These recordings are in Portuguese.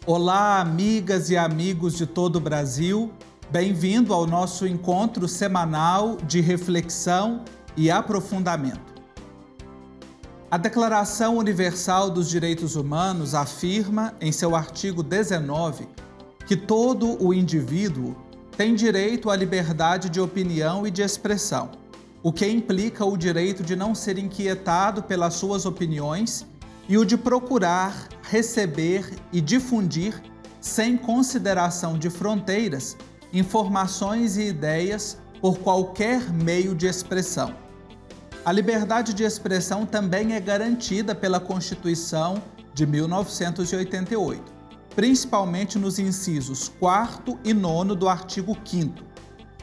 Olá, amigas e amigos de todo o Brasil. Bem-vindo ao nosso encontro semanal de reflexão e aprofundamento. A Declaração Universal dos Direitos Humanos afirma, em seu artigo 19, que todo o indivíduo tem direito à liberdade de opinião e de expressão, o que implica o direito de não ser inquietado pelas suas opiniões e o de procurar, receber e difundir, sem consideração de fronteiras, informações e ideias por qualquer meio de expressão. A liberdade de expressão também é garantida pela Constituição de 1988, principalmente nos incisos 4º e 9º do artigo 5º.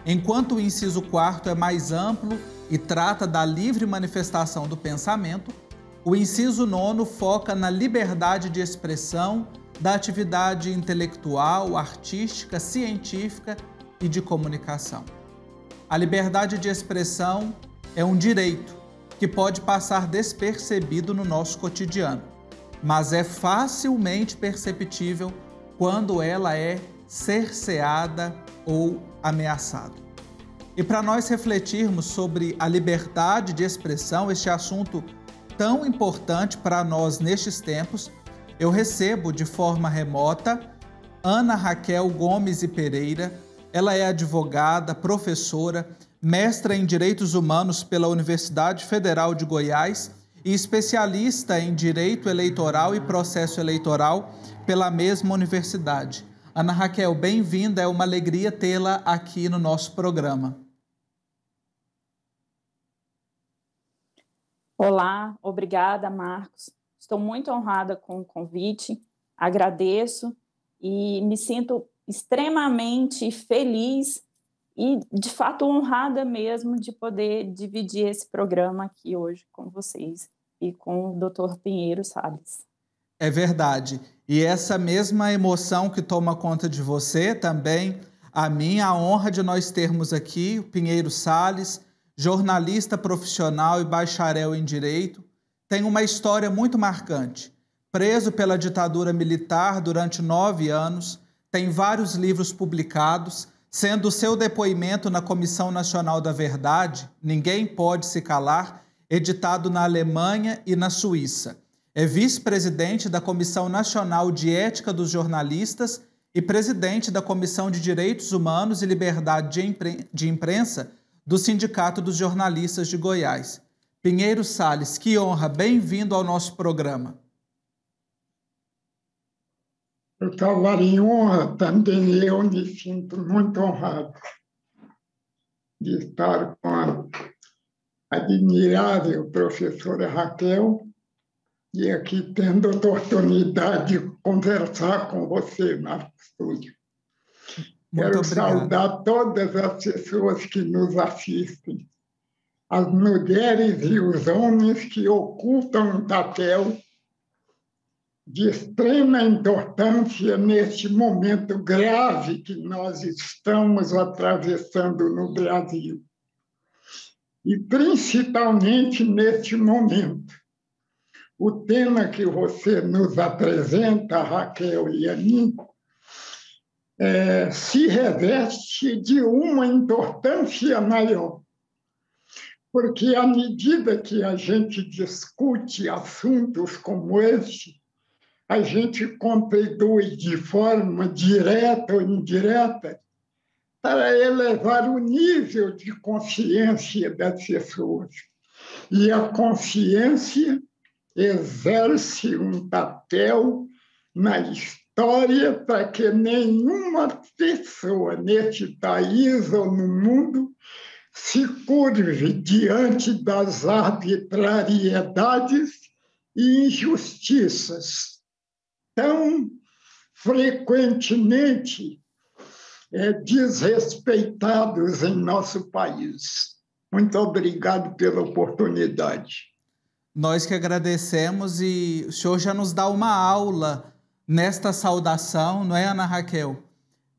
Enquanto o inciso 4º é mais amplo e trata da livre manifestação do pensamento, o inciso 9º foca na liberdade de expressão da atividade intelectual, artística, científica e de comunicação. A liberdade de expressão é um direito que pode passar despercebido no nosso cotidiano, mas é facilmente perceptível quando ela é cerceada ou ameaçada. E para nós refletirmos sobre a liberdade de expressão, este assunto tão importante para nós nestes tempos, eu recebo de forma remota Ana Raquel Gomes e Pereira. Ela é advogada, professora, mestra em Direitos Humanos pela Universidade Federal de Goiás e especialista em Direito Eleitoral e Processo Eleitoral pela mesma universidade. Ana Raquel, bem-vinda, é uma alegria tê-la aqui no nosso programa. Olá, obrigada, Marcos. Estou muito honrada com o convite, agradeço e me sinto extremamente feliz e, de fato, honrada mesmo de poder dividir esse programa aqui hoje com vocês e com o Dr. Pinheiro Salles. É verdade. E essa mesma emoção que toma conta de você também, a minha, a honra de nós termos aqui o Pinheiro Salles, jornalista profissional e bacharel em Direito, tem uma história muito marcante. Preso pela ditadura militar durante 9 anos, tem vários livros publicados, sendo o seu depoimento na Comissão Nacional da Verdade, Ninguém Pode Se Calar, editado na Alemanha e na Suíça. É vice-presidente da Comissão Nacional de Ética dos Jornalistas e presidente da Comissão de Direitos Humanos e Liberdade de Imprensa do Sindicato dos Jornalistas de Goiás. Pinheiro Salles, que honra, bem-vindo ao nosso programa. Eu estava em honra também, eu me sinto muito honrado de estar com a admirável professora Raquel e aqui tendo a oportunidade de conversar com você, Marcos Túlio. Quero saudar todas as pessoas que nos assistem, as mulheres e os homens que ocupam um papel de extrema importância neste momento grave que nós estamos atravessando no Brasil. E principalmente neste momento. O tema que você nos apresenta, Raquel e a mim, se reveste de uma importância maior, porque à medida que a gente discute assuntos como este, a gente contribui de forma direta ou indireta para elevar o nível de consciência das pessoas. E a consciência exerce um papel na história para que nenhuma pessoa neste país ou no mundo se curve diante das arbitrariedades e injustiças tão frequentemente desrespeitados em nosso país. Muito obrigado pela oportunidade. Nós que agradecemos e o senhor já nos dá uma aula nesta saudação, não é, Ana Raquel?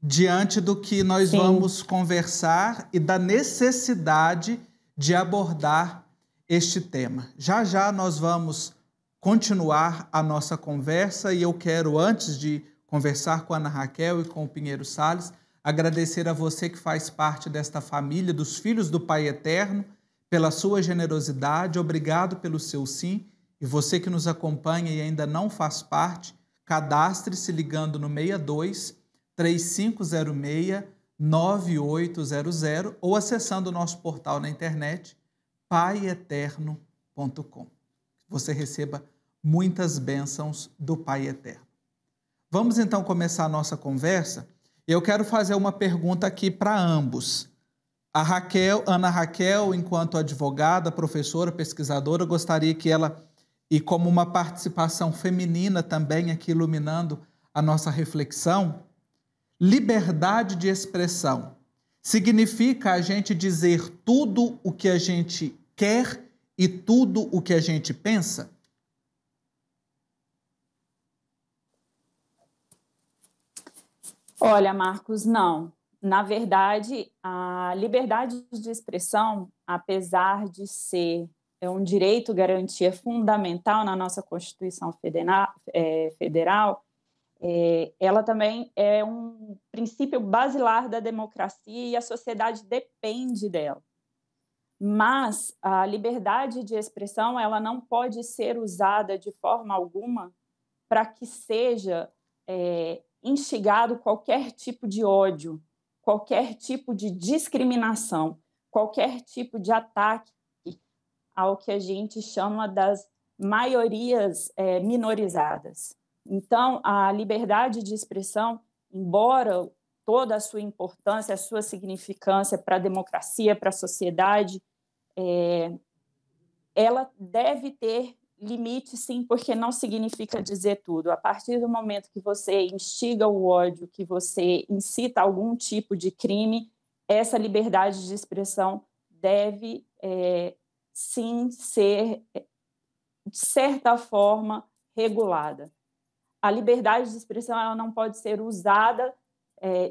Diante do que nós vamos conversar e da necessidade de abordar este tema. Já já nós vamos continuar a nossa conversa e eu quero, antes de conversar com a Ana Raquel e com o Pinheiro Salles, agradecer a você que faz parte desta família, dos Filhos do Pai Eterno, pela sua generosidade, obrigado pelo seu sim, e você que nos acompanha e ainda não faz parte, cadastre-se ligando no 62 3506 9800 ou acessando o nosso portal na internet paieterno.com. Você receba muitas bênçãos do Pai Eterno. Vamos então começar a nossa conversa. Eu quero fazer uma pergunta aqui para ambos. Ana Raquel, enquanto advogada, professora, pesquisadora, gostaria que ela, e como uma participação feminina também aqui iluminando a nossa reflexão, liberdade de expressão significa a gente dizer tudo o que a gente quer e tudo o que a gente pensa? Olha, Marcos, não. Na verdade, a liberdade de expressão, apesar de ser um direito, garantia fundamental na nossa Constituição Federal, ela também é um princípio basilar da democracia e a sociedade depende dela. Mas a liberdade de expressão ela não pode ser usada de forma alguma para que seja instigado qualquer tipo de ódio, qualquer tipo de discriminação, qualquer tipo de ataque ao que a gente chama das maiorias minorizadas. Então, a liberdade de expressão, embora toda a sua importância, a sua significância para a democracia, para a sociedade, ela deve ter limite, sim, porque não significa dizer tudo. A partir do momento que você instiga o ódio, que você incita algum tipo de crime, essa liberdade de expressão deve, sim, ser, de certa forma, regulada. A liberdade de expressão ela não pode ser usada,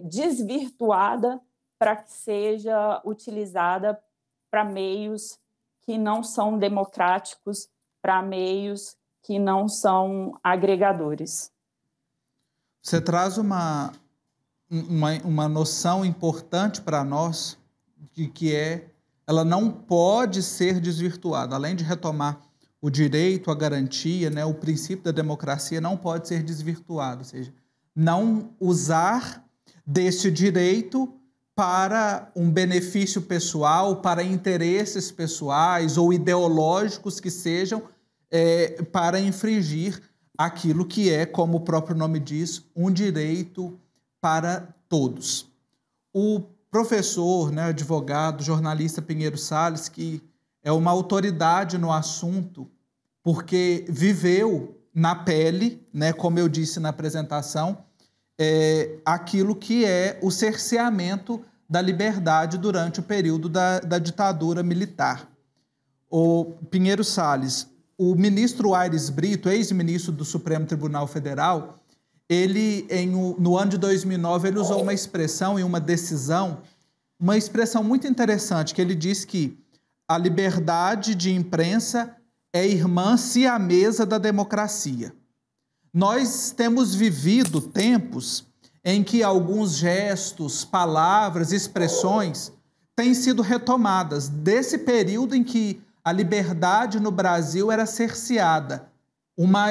desvirtuada, para que seja utilizada para meios que não são democráticos, para meios que não são agregadores. Você traz uma noção importante para nós, de que ela não pode ser desvirtuada. Além de retomar o direito, a garantia, né, o princípio da democracia não pode ser desvirtuado, ou seja, não usar desse direito para um benefício pessoal, para interesses pessoais ou ideológicos que sejam, para infringir aquilo que é, como o próprio nome diz, um direito para todos. O professor, né, advogado, jornalista Pinheiro Salles, que é uma autoridade no assunto, porque viveu na pele, né, como eu disse na apresentação, aquilo que é o cerceamento da liberdade durante o período da ditadura militar. O Pinheiro Salles, o ministro Aires Brito, ex-ministro do Supremo Tribunal Federal, ele, no ano de 2009, ele usou uma expressão em uma decisão, uma expressão muito interessante, que ele diz que a liberdade de imprensa é irmã siamesa da democracia. Nós temos vivido tempos em que alguns gestos, palavras, expressões têm sido retomadas desse período em que a liberdade no Brasil era cerceada.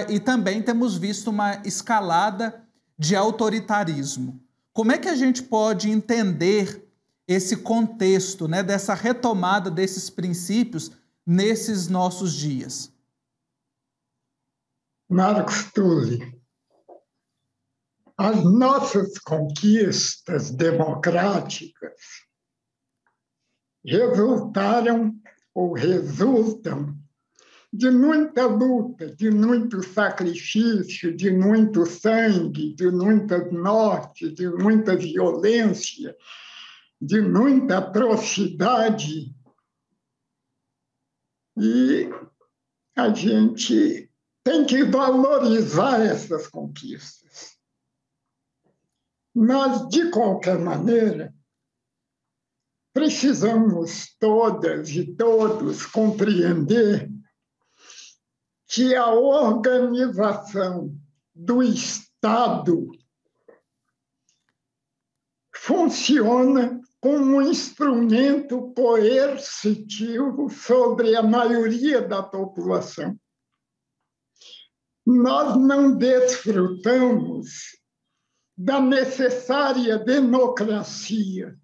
E também temos visto uma escalada de autoritarismo. Como é que a gente pode entender esse contexto, né, dessa retomada desses princípios nesses nossos dias? Marcos Tully, as nossas conquistas democráticas resultaram ou resultam de muita luta, de muito sacrifício, de muito sangue, de muitas mortes, de muita violência, de muita atrocidade. E a gente tem que valorizar essas conquistas. Mas, de qualquer maneira, precisamos todas e todos compreender que a organização do Estado funciona como um instrumento coercitivo sobre a maioria da população. Nós não desfrutamos da necessária democracia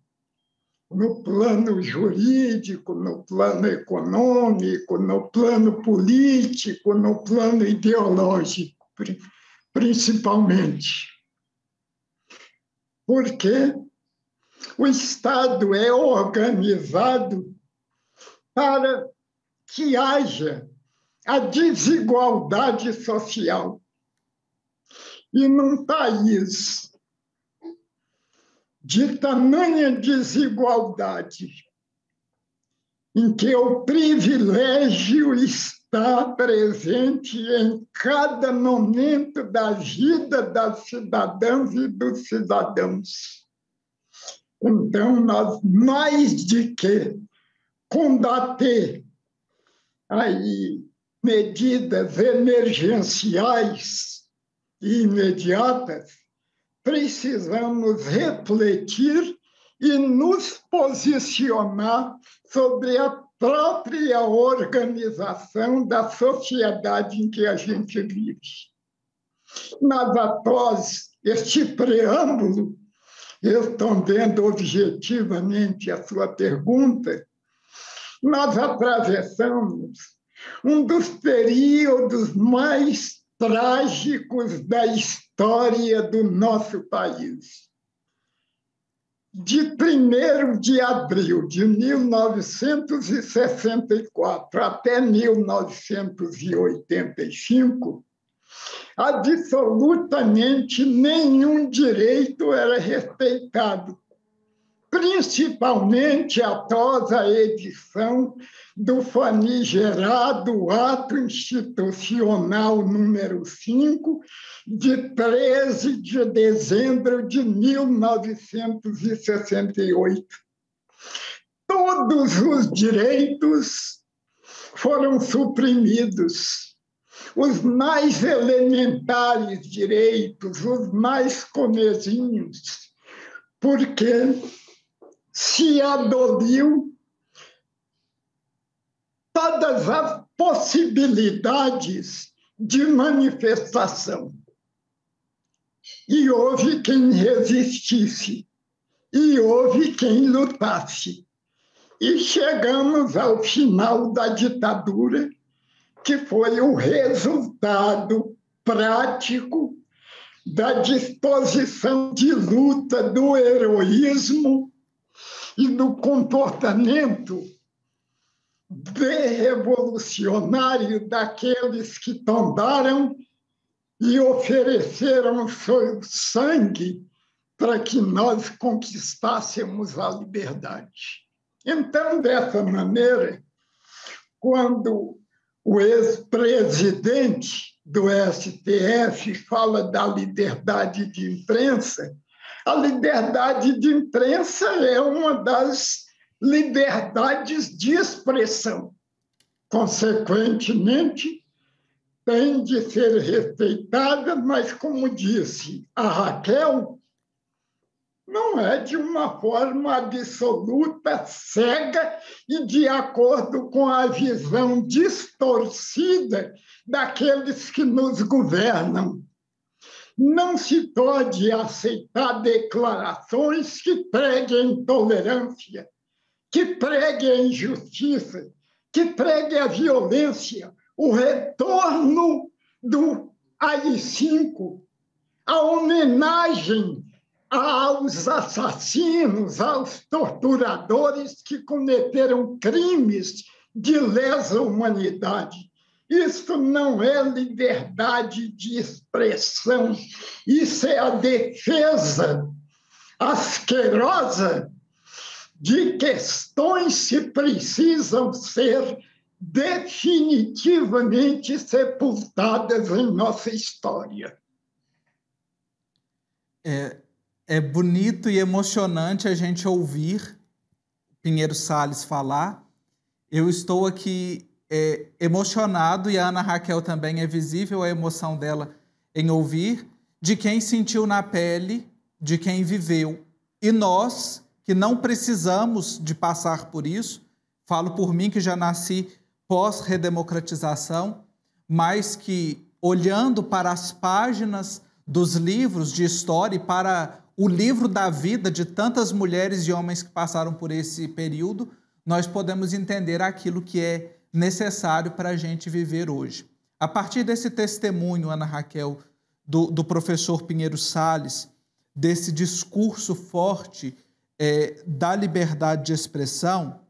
no plano jurídico, no plano econômico, no plano político, no plano ideológico, principalmente. Porque o Estado é organizado para que haja a desigualdade social. E num país de tamanha desigualdade, em que o privilégio está presente em cada momento da vida das cidadãs e dos cidadãos. Então, nós, mais de que combater aí medidas emergenciais e imediatas, precisamos refletir e nos posicionar sobre a própria organização da sociedade em que a gente vive. Mas após este preâmbulo, respondendo objetivamente a sua pergunta, nós atravessamos um dos períodos mais trágicos da história do nosso país. De 1º de abril de 1964 até 1985, absolutamente nenhum direito era respeitado, principalmente após a edição do famigerado Ato Institucional número 5, de 13 de dezembro de 1968. Todos os direitos foram suprimidos. Os mais elementares direitos, os mais comezinhos, porque se aboliu todas as possibilidades de manifestação. E houve quem resistisse, e houve quem lutasse. E chegamos ao final da ditadura, que foi o resultado prático da disposição de luta, do heroísmo e do comportamento revolucionário daqueles que tombaram e ofereceram seu sangue para que nós conquistássemos a liberdade. Então, dessa maneira, quando o ex-presidente do STF fala da liberdade de imprensa, a liberdade de imprensa é uma das liberdades de expressão. Consequentemente, tem de ser respeitada, mas, como disse a Raquel, não é de uma forma absoluta, cega e de acordo com a visão distorcida daqueles que nos governam. Não se pode aceitar declarações que preguem intolerância, que preguem a injustiça, que preguem a violência, o retorno do AI-5, a homenagem aos assassinos, aos torturadores que cometeram crimes de lesa humanidade. Isso não é liberdade de expressão, isso é a defesa asquerosa de questões que precisam ser definitivamente sepultadas em nossa história. É bonito e emocionante a gente ouvir Pinheiro Salles falar. Eu estou aqui emocionado, e a Ana Raquel também, é visível a emoção dela em ouvir, de quem sentiu na pele, de quem viveu. E nós, que não precisamos de passar por isso, falo por mim que já nasci pós-redemocratização, mas que, olhando para as páginas dos livros de história e para o livro da vida de tantas mulheres e homens que passaram por esse período, nós podemos entender aquilo que é necessário para a gente viver hoje. A partir desse testemunho, Ana Raquel, do professor Pinheiro Salles, desse discurso forte da liberdade de expressão,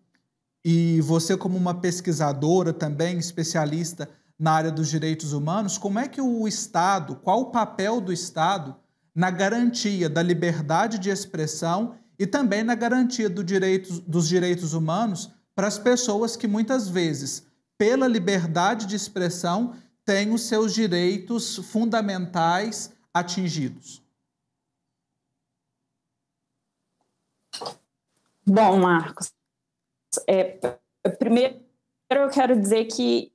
e você como uma pesquisadora também, especialista na área dos direitos humanos, como é que o Estado, qual o papel do Estado na garantia da liberdade de expressão e também na garantia dos direitos humanos para as pessoas que muitas vezes, pela liberdade de expressão, têm os seus direitos fundamentais atingidos? Bom, Marcos, primeiro eu quero dizer que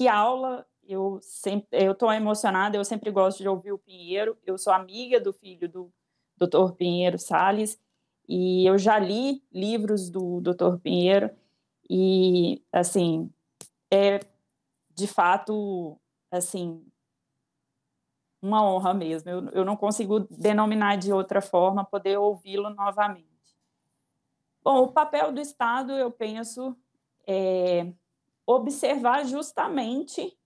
a aula, eu estou emocionada, eu sempre gosto de ouvir o Pinheiro, eu sou amiga do filho do Dr. Pinheiro Salles, e eu já li livros do Dr. Pinheiro, e, assim, de fato, assim, uma honra mesmo, eu não consigo denominar de outra forma, poder ouvi-lo novamente. Bom, o papel do Estado, eu penso, observar justamente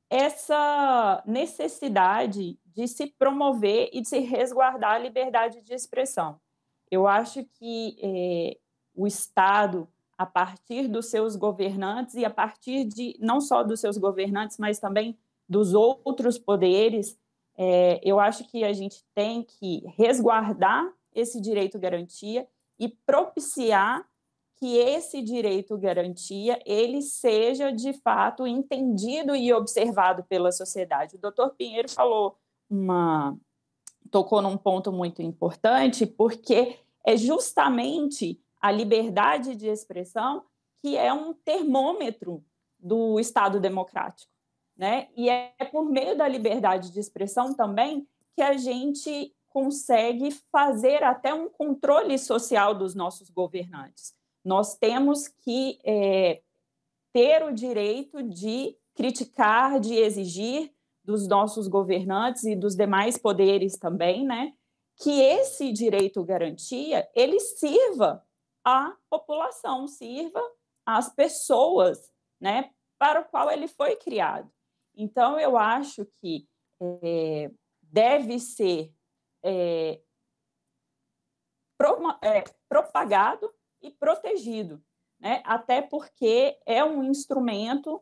essa necessidade de se promover e de se resguardar a liberdade de expressão. Eu acho que o Estado, a partir dos seus governantes e a partir não só dos seus governantes, mas também dos outros poderes, eu acho que a gente tem que resguardar esse direito-garantia e propiciar que esse direito-garantia ele seja, de fato, entendido e observado pela sociedade. O doutor Pinheiro tocou num ponto muito importante, porque é justamente a liberdade de expressão que é um termômetro do Estado democrático, né? E é por meio da liberdade de expressão também que a gente consegue fazer até um controle social dos nossos governantes. Nós temos que ter o direito de criticar, de exigir dos nossos governantes e dos demais poderes também, né, que esse direito-garantia ele sirva à população, sirva às pessoas, né, para o qual ele foi criado. Então, eu acho que deve ser propagado e protegido, né? Até porque é um instrumento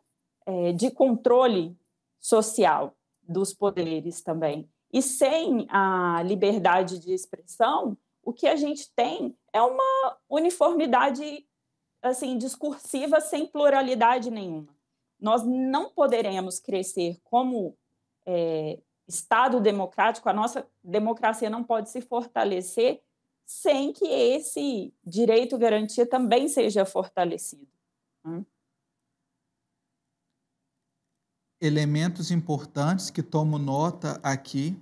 de controle social dos poderes também. E sem a liberdade de expressão, o que a gente tem é uma uniformidade assim, discursiva sem pluralidade nenhuma. Nós não poderemos crescer como Estado democrático, a nossa democracia não pode se fortalecer sem que esse direito-garantia também seja fortalecido. Elementos importantes que tomo nota aqui: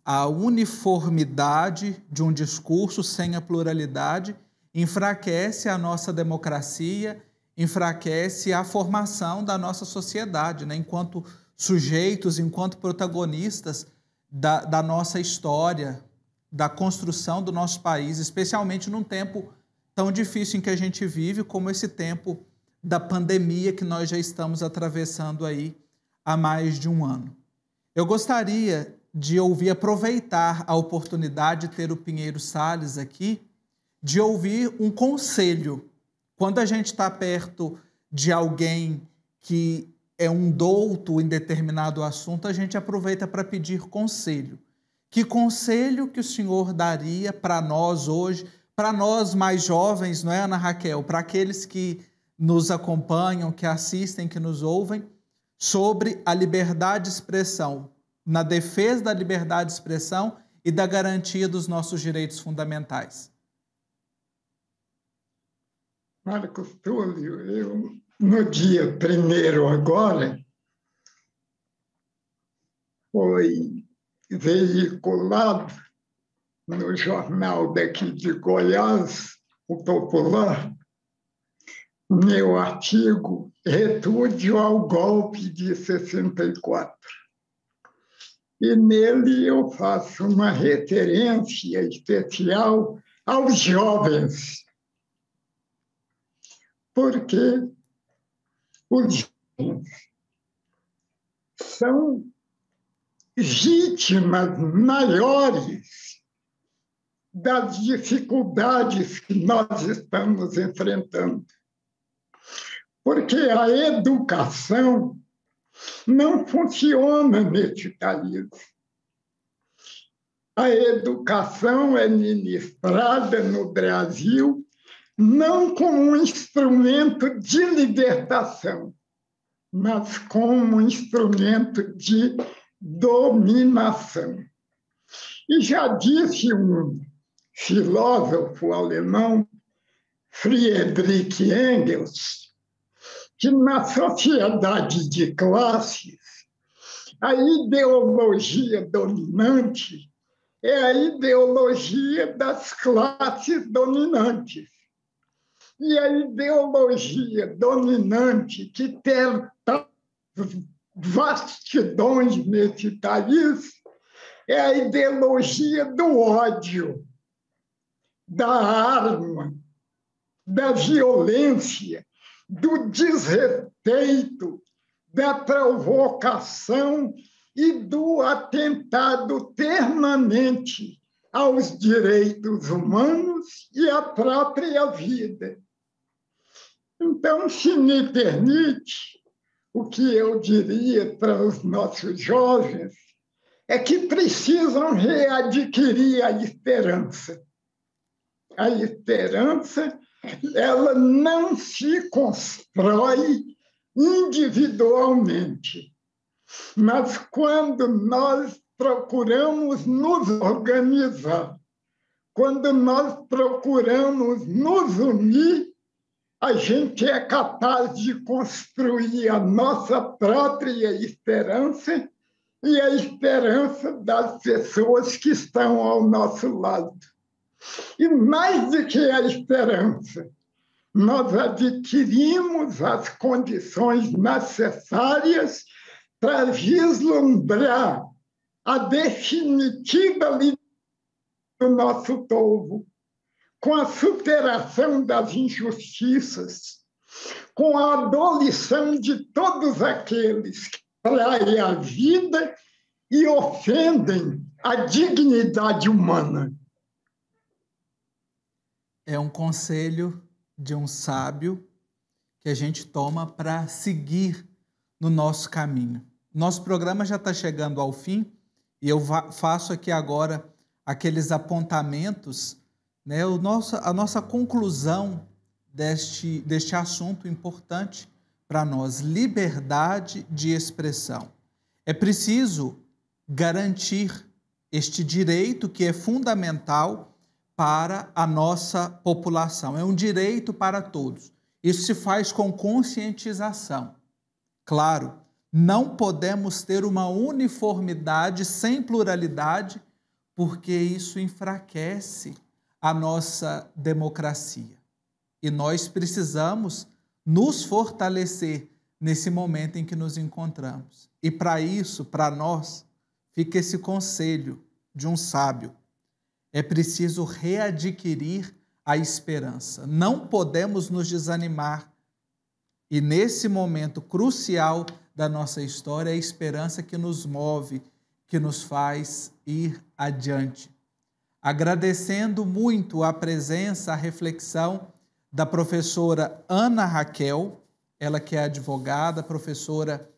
a uniformidade de um discurso sem a pluralidade enfraquece a nossa democracia, enfraquece a formação da nossa sociedade, né? Enquanto sujeitos, enquanto protagonistas da nossa história, da construção do nosso país, especialmente num tempo tão difícil em que a gente vive, como esse tempo da pandemia que nós já estamos atravessando aí há mais de um ano. Eu gostaria de aproveitar a oportunidade de ter o Pinheiro Salles aqui, de ouvir um conselho. Quando a gente está perto de alguém que é um douto em determinado assunto, a gente aproveita para pedir conselho. Que conselho que o senhor daria para nós hoje, para nós mais jovens, não é, Ana Raquel? Para aqueles que nos acompanham, que assistem, que nos ouvem, sobre a liberdade de expressão, na defesa da liberdade de expressão e da garantia dos nossos direitos fundamentais. Marcos Túlio, no dia 1º agora, foi veiculado no jornal daqui de Goiás, o Popular, meu artigo Repúdio ao Golpe de 64. E nele eu faço uma referência especial aos jovens, porque os jovens são vítimas maiores das dificuldades que nós estamos enfrentando. Porque a educação não funciona nesse país. A educação é ministrada no Brasil não como um instrumento de libertação, mas como um instrumento de dominação. E já disse um filósofo alemão, Friedrich Engels, que na sociedade de classes, a ideologia dominante é a ideologia das classes dominantes. E a ideologia dominante que tem vastidões nesse país é a ideologia do ódio, da arma, da violência, do desrespeito, da provocação e do atentado permanente aos direitos humanos e à própria vida. Então, se me permite, o que eu diria para os nossos jovens é que precisam readquirir a esperança. A esperança, ela não se constrói individualmente, mas quando nós procuramos nos organizar, quando nós procuramos nos unir, a gente é capaz de construir a nossa própria esperança e a esperança das pessoas que estão ao nosso lado. E mais do que a esperança, nós adquirimos as condições necessárias para vislumbrar a definitiva liberdade do nosso povo, com a superação das injustiças, com a abolição de todos aqueles que traem a vida e ofendem a dignidade humana. É um conselho de um sábio que a gente toma para seguir no nosso caminho. Nosso programa já está chegando ao fim e eu faço aqui agora aqueles apontamentos, né, a nossa conclusão deste assunto importante para nós, liberdade de expressão. É preciso garantir este direito que é fundamental para a nossa população. É um direito para todos. Isso se faz com conscientização. Claro, não podemos ter uma uniformidade sem pluralidade, porque isso enfraquece a nossa democracia. E nós precisamos nos fortalecer nesse momento em que nos encontramos. E para isso, para nós, fica esse conselho de um sábio. É preciso readquirir a esperança. Não podemos nos desanimar. E nesse momento crucial da nossa história, é a esperança que nos move, que nos faz ir adiante. Agradecendo muito a presença, a reflexão da professora Ana Raquel, ela que é advogada, professora,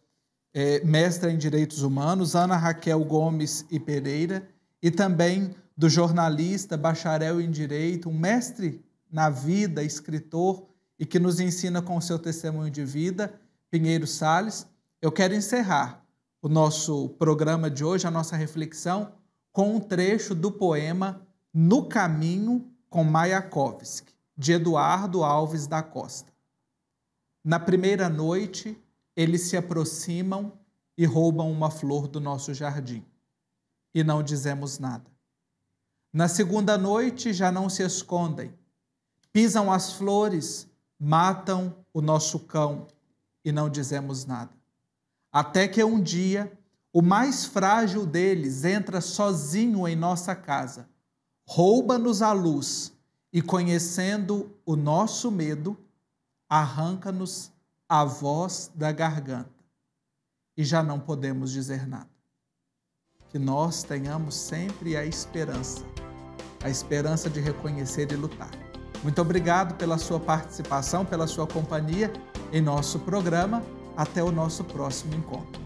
mestra em Direitos Humanos, Ana Raquel Gomes e Pereira, e também do jornalista, bacharel em Direito, um mestre na vida, escritor, e que nos ensina com o seu testemunho de vida, Pinheiro Salles. Eu quero encerrar o nosso programa de hoje, a nossa reflexão, com um trecho do poema No Caminho com Mayakovsky, de Eduardo Alves da Costa. Na primeira noite, eles se aproximam e roubam uma flor do nosso jardim. E não dizemos nada. Na segunda noite já não se escondem. Pisam as flores, matam o nosso cão e não dizemos nada. Até que um dia, o mais frágil deles entra sozinho em nossa casa, rouba-nos a luz e, conhecendo o nosso medo, arranca-nos a voz da garganta e já não podemos dizer nada. Que nós tenhamos sempre a esperança de reconhecer e lutar. Muito obrigado pela sua participação, pela sua companhia em nosso programa. Até o nosso próximo encontro.